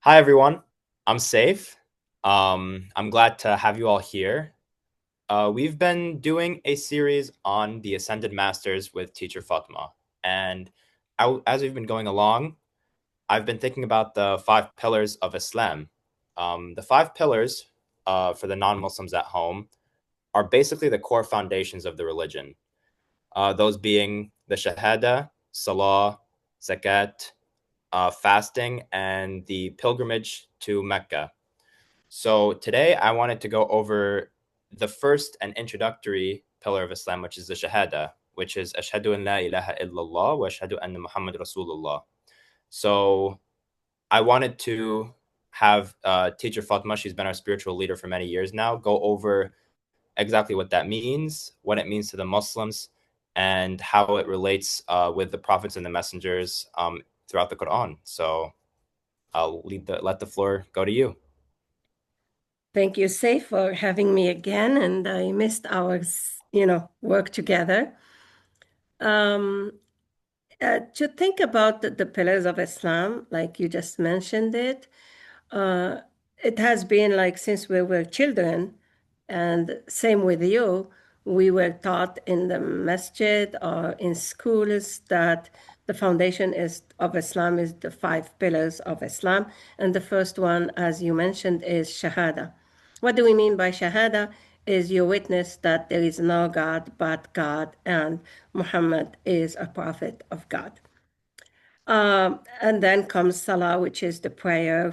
Hi, everyone. I'm Saif. I'm glad to have you all here. We've been doing a series on the Ascended Masters with teacher Fatima. And as we've been going along, I've been thinking about the five pillars of Islam. The five pillars, for the non-Muslims at home, are basically the core foundations of the religion. Those being the Shahada, Salah, Zakat, fasting, and the pilgrimage to Mecca. So today I wanted to go over the first and introductory pillar of Islam, which is the Shahada, which is Ashhadu an la ilaha illallah wa ashhadu anna Muhammad Rasulullah. So I wanted to have teacher Fatma, she's been our spiritual leader for many years now, go over exactly what that means, what it means to the Muslims, and how it relates with the prophets and the messengers throughout the Quran. So I'll let the floor go to you. Thank you, Saif, for having me again, and I missed our, work together. To think about the pillars of Islam, like you just mentioned uh, it has been like since we were children, and same with you, we were taught in the masjid or in schools that the foundation of Islam is the five pillars of Islam. And the first one, as you mentioned, is Shahada. What do we mean by Shahada? Is you witness that there is no God but God and Muhammad is a prophet of God. And then comes Salah, which is the prayer,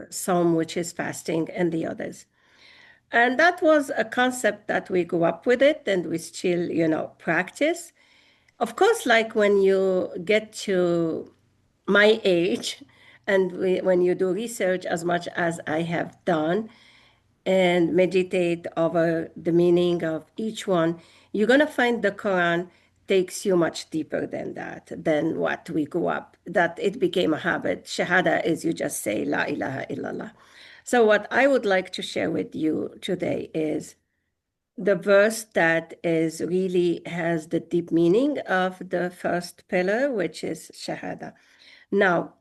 Psalm, which is fasting, and the others. And that was a concept that we grew up with it and we still, practice. Of course, like when you get to my age and when you do research as much as I have done and meditate over the meaning of each one, you're going to find the Quran takes you much deeper than that, than what we grew up, that it became a habit. Shahada is you just say La ilaha illallah. So, what I would like to share with you today is the verse that is really has the deep meaning of the first pillar, which is Shahada. Now,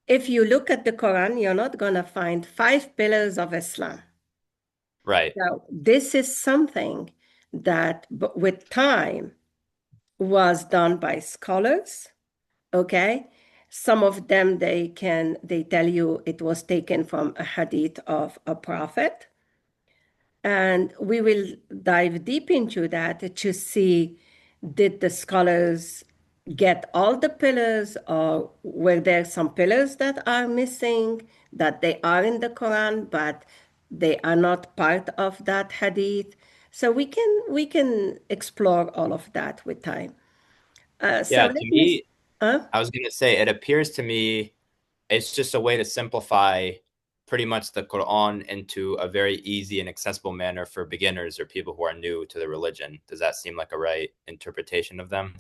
if you look at the Quran, you're not going to find five pillars of Islam. Right. Now, this is something that with time was done by scholars, okay? Some of them they tell you it was taken from a hadith of a prophet. And we will dive deep into that to see did the scholars get all the pillars or were there some pillars that are missing that they are in the Quran but they are not part of that hadith. So we can explore all of that with time. So Yeah, to let me. me, Huh? I was going to say, it appears to me it's just a way to simplify pretty much the Quran into a very easy and accessible manner for beginners or people who are new to the religion. Does that seem like a right interpretation of them?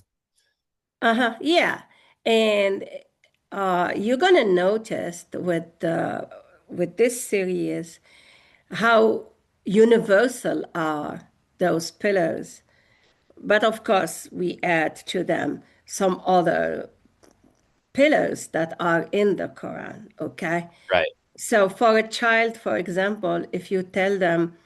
Uh-huh. Yeah. And you're gonna notice with this series how universal are those pillars. But of course, we add to them some other pillars that are in the Quran, okay? Right. So for a child, for example, if you tell them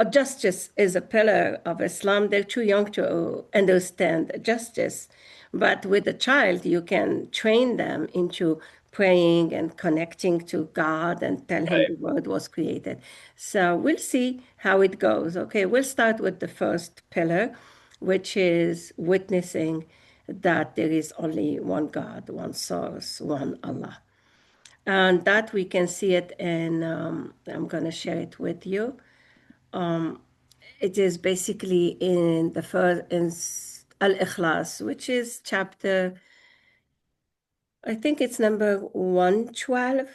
justice is a pillar of Islam. They're too young to understand justice. But with a child, you can train them into praying and connecting to God and tell him Right. the world was created. So we'll see how it goes. Okay, we'll start with the first pillar, which is witnessing that there is only one God, one source, one Allah. And that we can see it in, I'm going to share it with you. It is basically in the first in Al-Ikhlas, which is chapter, I think it's number 112,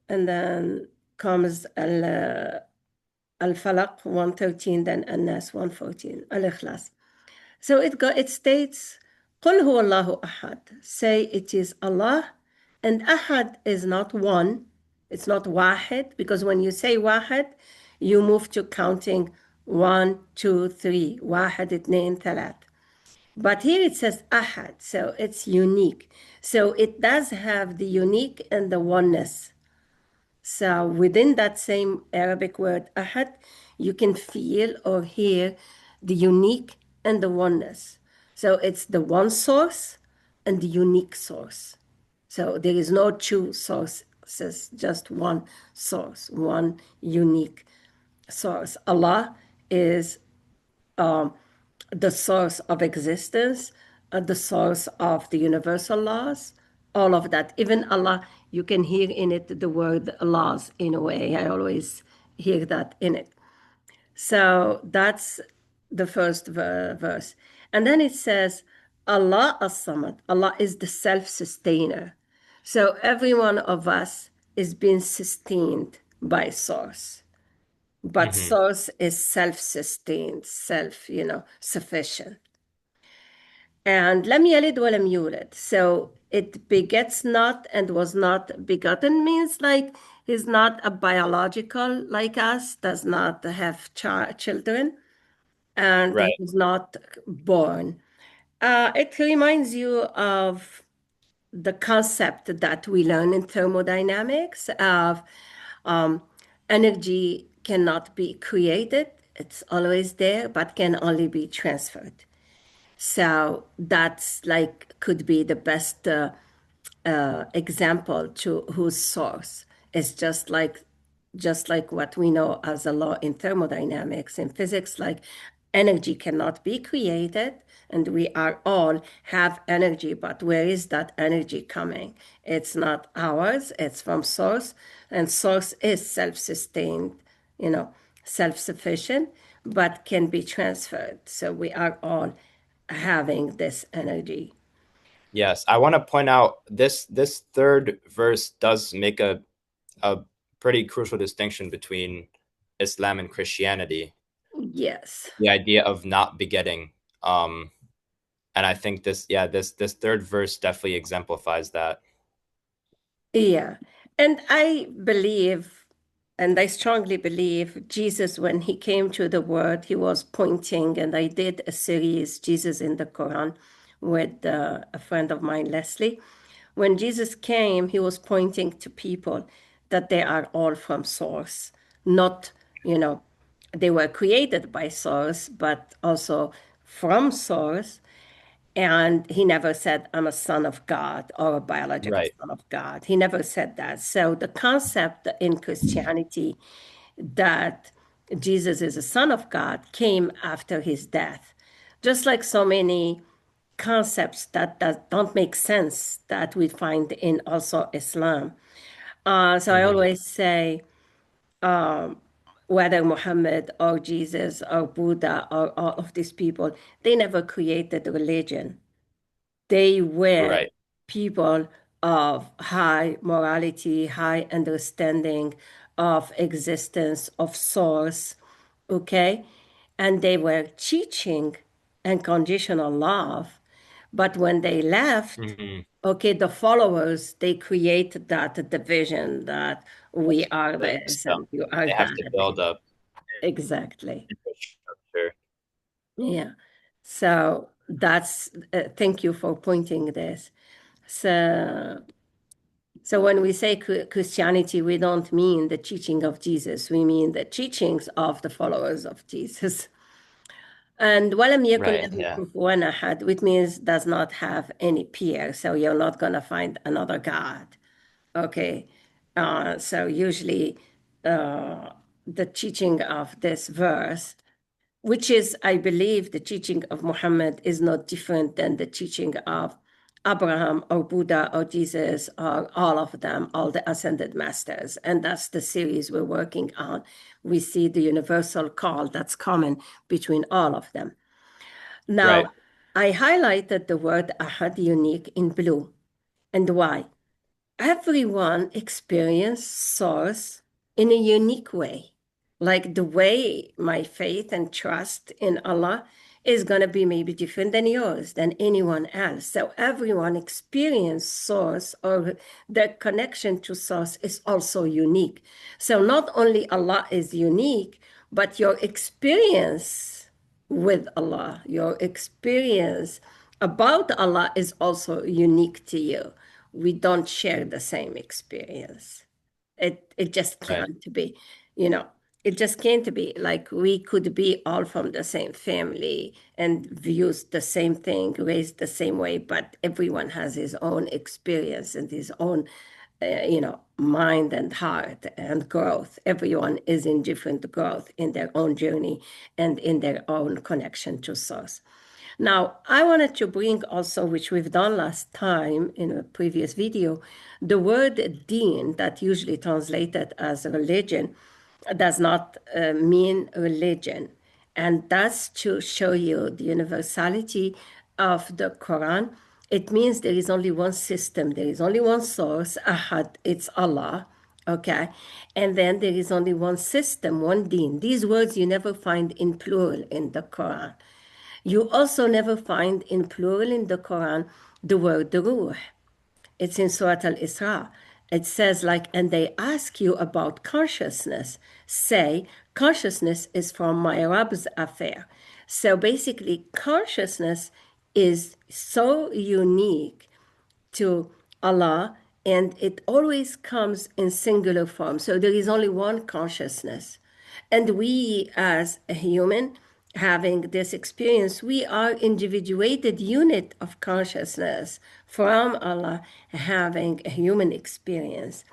and then comes Al-Falaq 113, then An-Nas 114, Al-Ikhlas. So it states, قُلْ هُوَ اللَّهُ أَحَدٌ. Say it is Allah, and Ahad is not one, it's not Wahid, because when you say Wahid, you move to counting one, two, three. واحد اثنين ثلاث. But here it says Ahad, so it's unique. So it does have the unique and the oneness. So within that same Arabic word ahad, you can feel or hear the unique and the oneness. So it's the one source and the unique source. So there is no two sources, just one source, one unique source. Allah is the source of existence, the source of the universal laws, all of that. Even Allah, you can hear in it the word laws in a way. I always hear that in it. So that's the first verse. And then it says, Allah as-Samad. Allah is the self-sustainer. So every one of us is being sustained by source. But Hmm. source is self-sustained, sufficient. And لم يلد ولم يولد. So it begets not and was not begotten means like he's not a biological like us, does not have children, and he Right. was not born. It reminds you of the concept that we learn in thermodynamics of um, energy cannot be created. It's always there, but can only be transferred. So that's like could be the best example to whose source is just like what we know as a law in thermodynamics in physics, like energy cannot be created, and we are all have energy, but where is that energy coming? It's not ours, it's from source, and source is self-sustained, you know, self-sufficient, but can be transferred. So we are all having this energy. Yes, I want to point out this third verse does make a pretty crucial distinction between Islam and Christianity. Yes. The idea of not begetting. Um, and I think this third verse definitely exemplifies that. Yeah. And I believe, and I strongly believe, Jesus, when he came to the world, he was pointing, and I did a series, Jesus in the Quran, with a friend of mine, Leslie. When Jesus came, he was pointing to people that they are all from source, not, you know, they were created by source, but also from source. And he never said, I'm a son of God or a biological Right. son of God. He never said that. So the concept in Christianity that Jesus is a son of God came after his death. Just like so many concepts that don't make sense that we find in also Islam. So I Hmm. always say, whether Muhammad or Jesus or Buddha or all of these people, they never created religion. They were Right. people of high morality, high understanding of existence, of source, okay? And they were teaching unconditional love. But when they left, Hmm. okay, the followers, they create that division that we are this System. and you are They have to that. build up Exactly. infrastructure. Yeah. So that's, thank you for pointing this. So, so when we say Christianity, we don't mean the teaching of Jesus. We mean the teachings of the followers of Jesus. And ولم يكن Right. له Yeah. كفوا أحد, which means does not have any peer. So you're not going to find another God. Okay. So usually the teaching of this verse, which is, I believe, the teaching of Muhammad is not different than the teaching of Abraham or Buddha or Jesus or all of them, all the ascended masters. And that's the series we're working on. We see the universal call that's common between all of them. Now, Right. I highlighted the word ahad unique in blue. And why? Everyone experiences source in a unique way. Like the way my faith and trust in Allah is going to be maybe different than yours, than anyone else. So everyone experience source or their connection to source is also unique. So not only Allah is unique, but your experience with Allah, your experience about Allah is also unique to you. we don't share the same experience. It just Right. can't be, you know, it just can't be. Like we could be all from the same family and views the same thing, raised the same way, but everyone has his own experience and his own, mind and heart and growth. Everyone is in different growth in their own journey and in their own connection to source. Now, I wanted to bring also, which we've done last time in a previous video, the word deen, that usually translated as religion, does not mean religion. And that's to show you the universality of the Quran. It means there is only one system, there is only one source, Ahad, it's Allah. Okay. And then there is only one system, one deen. These words you never find in plural in the Quran. You also never find in plural in the Quran the word ruh. It's in Surah Al-Isra. It says like, and they ask you about consciousness. Say, consciousness is from my Rabb's affair. So basically, consciousness is so unique to Allah, and it always comes in singular form. So there is only one consciousness. And we, as a human, having this experience, we are individuated unit of consciousness from Allah having a human experience.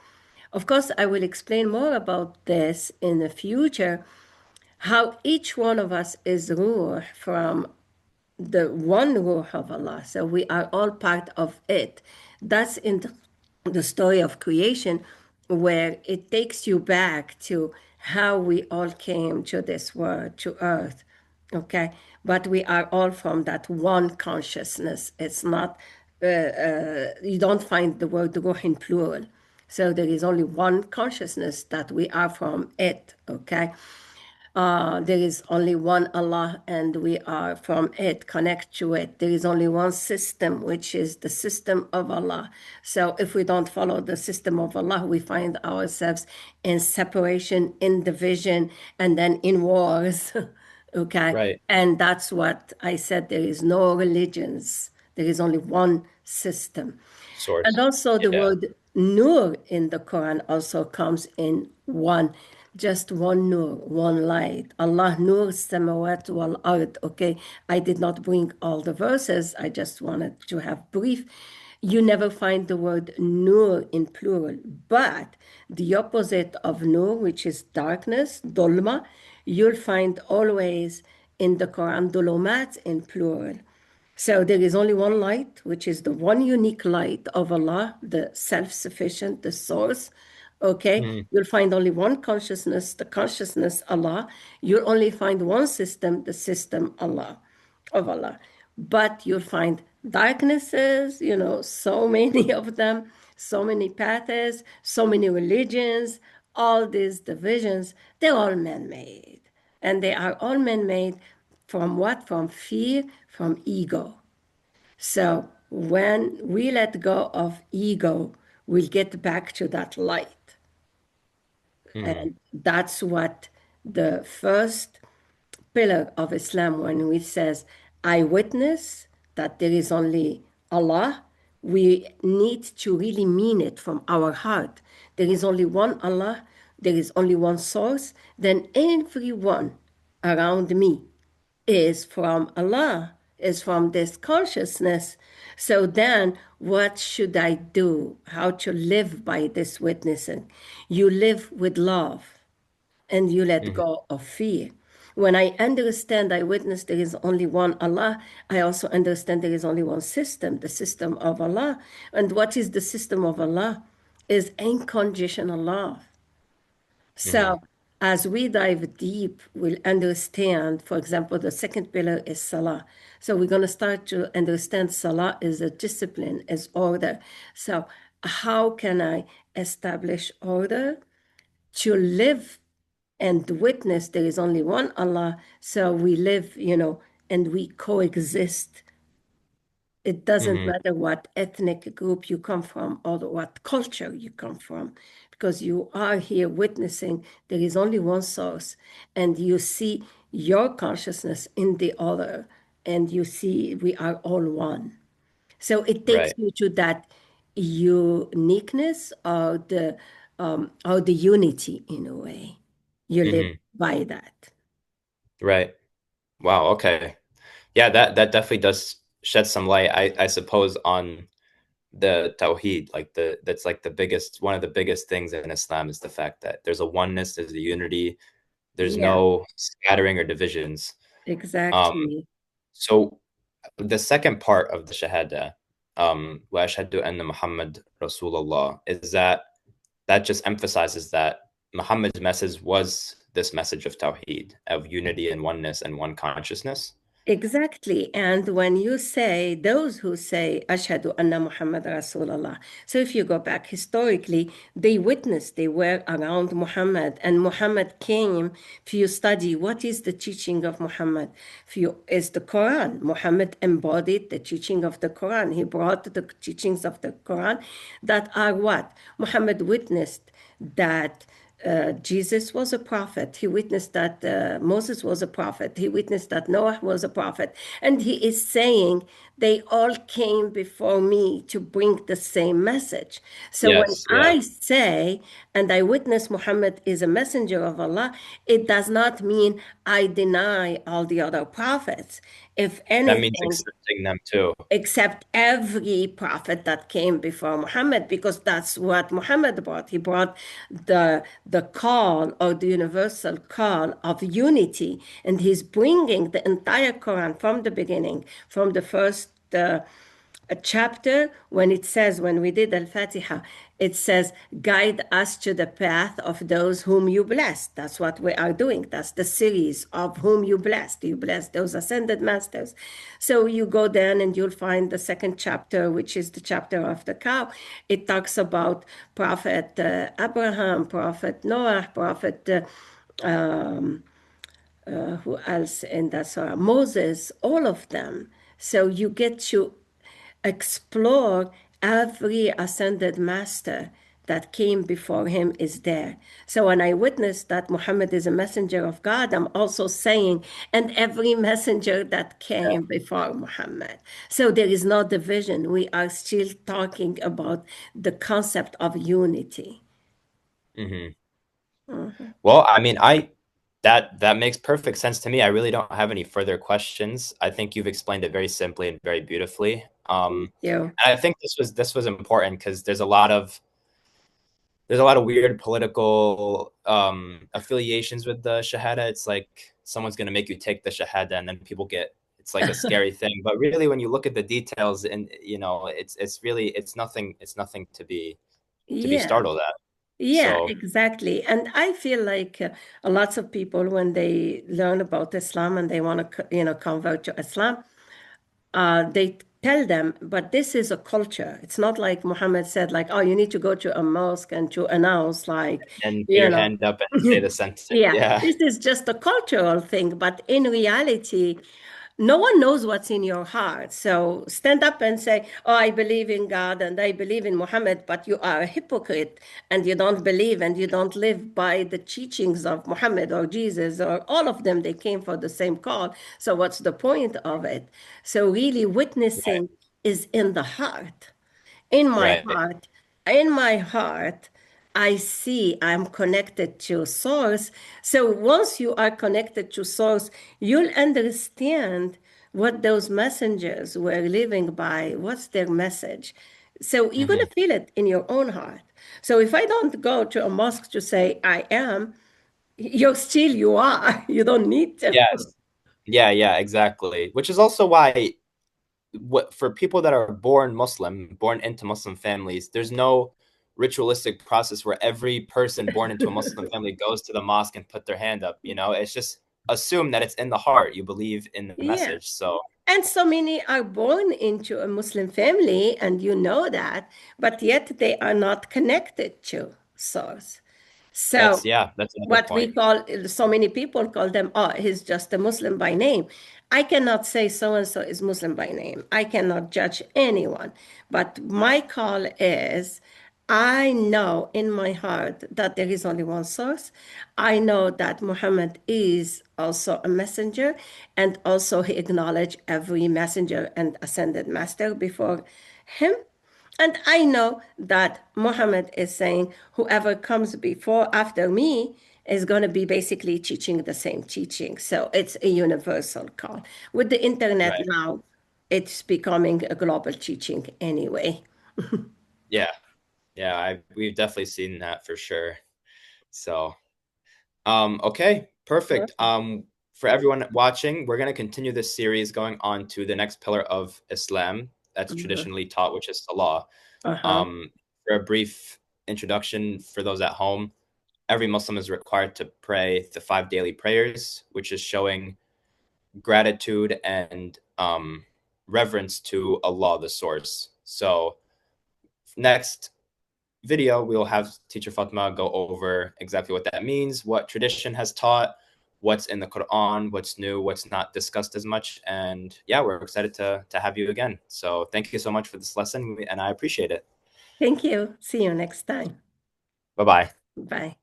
Of course, I will explain more about this in the future, how each one of us is ruh from the one Ruh of Allah. So we are all part of it. That's in the story of creation, where it takes you back to how we all came to this world, to earth. Okay. But we are all from that one consciousness. It's not, you don't find the word Ruh in plural. So there is only one consciousness that we are from it. Okay. There is only one Allah, and we are from it, connect to it. There is only one system, which is the system of Allah. So if we don't follow the system of Allah, we find ourselves in separation, in division, and then in wars. Okay. Right. And that's what I said. There is no religions. There is only one system. And Source. also the Yeah. word nur in the Quran also comes in one, just one nur, one light. Allah nur samawat wal ard. Okay, I did not bring all the verses. I just wanted to have brief. You never find the word nur in plural, but the opposite of nur, which is darkness, dolma, you'll find always in the Quran dulumat in plural. So there is only one light, which is the one unique light of Allah, the self-sufficient, the source. Okay, Mhm. you'll find only one consciousness, the consciousness Allah. You'll only find one system, the system Allah, of Allah. But you'll find darknesses, so many of them, so many paths, so many religions, all these divisions, they're all man-made. And they are all man-made from what? From fear, from ego. So when we let go of ego, we'll get back to that light. Mhm. And that's what the first pillar of Islam, when we says, I witness that there is only Allah, we need to really mean it from our heart. There is only one Allah, there is only one source, then everyone around me is from Allah, is from this consciousness. So then, what should I do? How to live by this witnessing? You live with love and you let Mhm. go of fear. When I understand, I witness there is only one Allah, I also understand there is only one system, the system of Allah. And what is the system of Allah? Is unconditional love. Mhm. So, as we dive deep, we'll understand, for example, the second pillar is Salah. So, we're going to start to understand Salah is a discipline, is order. So, how can I establish order to live and witness there is only one Allah? So, we live, and we coexist. It doesn't Mhm. matter what ethnic group you come from or what culture you come from, because you are here witnessing there is only one source, and you see your consciousness in the other, and you see we are all one. So it takes Right. you to that. uniqueness or the unity in a way. You live Hmm. by that. Right. Wow. Okay. Yeah, that definitely does shed some light, I suppose, on the Tawheed. Like that's like the biggest, one of the biggest things in Islam is the fact that there's a oneness, there's a unity, there's Yeah, no scattering or divisions. Um, exactly. so the second part of the Shahada, wa ashhadu anna Muhammad Rasulullah, is that just emphasizes that Muhammad's message was this message of Tawheed, of unity and oneness and one consciousness. Exactly. And when you say, those who say, Ashhadu anna Muhammad Rasulullah. So if you go back historically, they witnessed, they were around Muhammad, and Muhammad came. If you study what is the teaching of Muhammad, if you, is the Quran. Muhammad embodied the teaching of the Quran. He brought the teachings of the Quran that are what? Muhammad witnessed that Jesus was a prophet. He witnessed that Moses was a prophet. He witnessed that Noah was a prophet. And he is saying, they all came before me to bring the same message. So when Yes, yeah. I say, and I witness Muhammad is a messenger of Allah, it does not mean I deny all the other prophets. If That means anything, accepting them too. except every prophet that came before Muhammad, because that's what Muhammad brought. He brought the call or the universal call of unity, and he's bringing the entire Quran from the beginning, from the first a chapter when it says, when we did Al-Fatiha, it says, guide us to the path of those whom you blessed. That's what we are doing. That's the series of whom you blessed. You blessed those ascended masters. So you go then and you'll find the second chapter, which is the chapter of the cow. It talks about Prophet Abraham, Prophet Noah, Prophet who else in that Surah? Moses, all of them. So you get to explore every ascended master that came before him is there. So when I witness that Muhammad is a messenger of God, I'm also saying, and every messenger that came before Muhammad. So there is no division. We are still talking about the concept of unity. Hmm. Mhm. Well, I mean, that makes perfect sense to me. I really don't have any further questions. I think you've explained it very simply and very beautifully. Thank you. And I think this was important because there's a lot of weird political affiliations with the Shahada. It's like someone's gonna make you take the Shahada, and then people get it's like a scary thing. But really, when you look at the details, and it's really it's nothing to be Yeah. startled at. Yeah, So exactly. And I feel like lots of people, when they learn about Islam and they want to, convert to Islam, they tell them, but this is a culture. It's not like Muhammad said, like, oh, you need to go to a mosque and to announce, like, and put you your know, hand up and say the sentence. yeah, Yeah. this is just a cultural thing. But in reality, no one knows what's in your heart. So stand up and say, oh, I believe in God and I believe in Muhammad, but you are a hypocrite and you don't believe and you don't live by the teachings of Muhammad or Jesus or all of them. They came for the same call. So what's the point of it? So really Right. witnessing is in the heart. In my Right. heart, in my heart, I see I'm connected to source. So once you are connected to source, you'll understand what those messengers were living by, what's their message. So you're going Hmm. to feel it in your own heart. So if I don't go to a mosque to say I am, you're still you are. You don't need to. Yes. Yeah, yeah, exactly. Which is also why what for people that are born Muslim, born into Muslim families, there's no ritualistic process where every person born into a Muslim family goes to the mosque and put their hand up. It's just assume that it's in the heart. You believe in the Yeah. message. So And so many are born into a Muslim family, and you know that, but yet they are not connected to source. So that's another what we point. call, so many people call them, oh, he's just a Muslim by name. I cannot say so and so is Muslim by name. I cannot judge anyone. But my call is, I know in my heart that there is only one source. I know that Muhammad is also a messenger, and also he acknowledged every messenger and ascended master before him. And I know that Muhammad is saying whoever comes before after me is going to be basically teaching the same teaching. So it's a universal call. With the internet Right. now, it's becoming a global teaching anyway. Yeah. Yeah. We've definitely seen that for sure. So, okay, perfect. For everyone watching, we're going to continue this series going on to the next pillar of Islam that's Mhm. traditionally taught, which is Salah. Uh-huh. Um, for a brief introduction for those at home, every Muslim is required to pray the 5 daily prayers, which is showing gratitude and reverence to Allah, the source. So, next video, we'll have teacher Fatima go over exactly what that means, what tradition has taught, what's in the Quran, what's new, what's not discussed as much. And yeah, we're excited to have you again. So thank you so much for this lesson, and I appreciate it. Thank you. See you next time. Bye bye. Bye.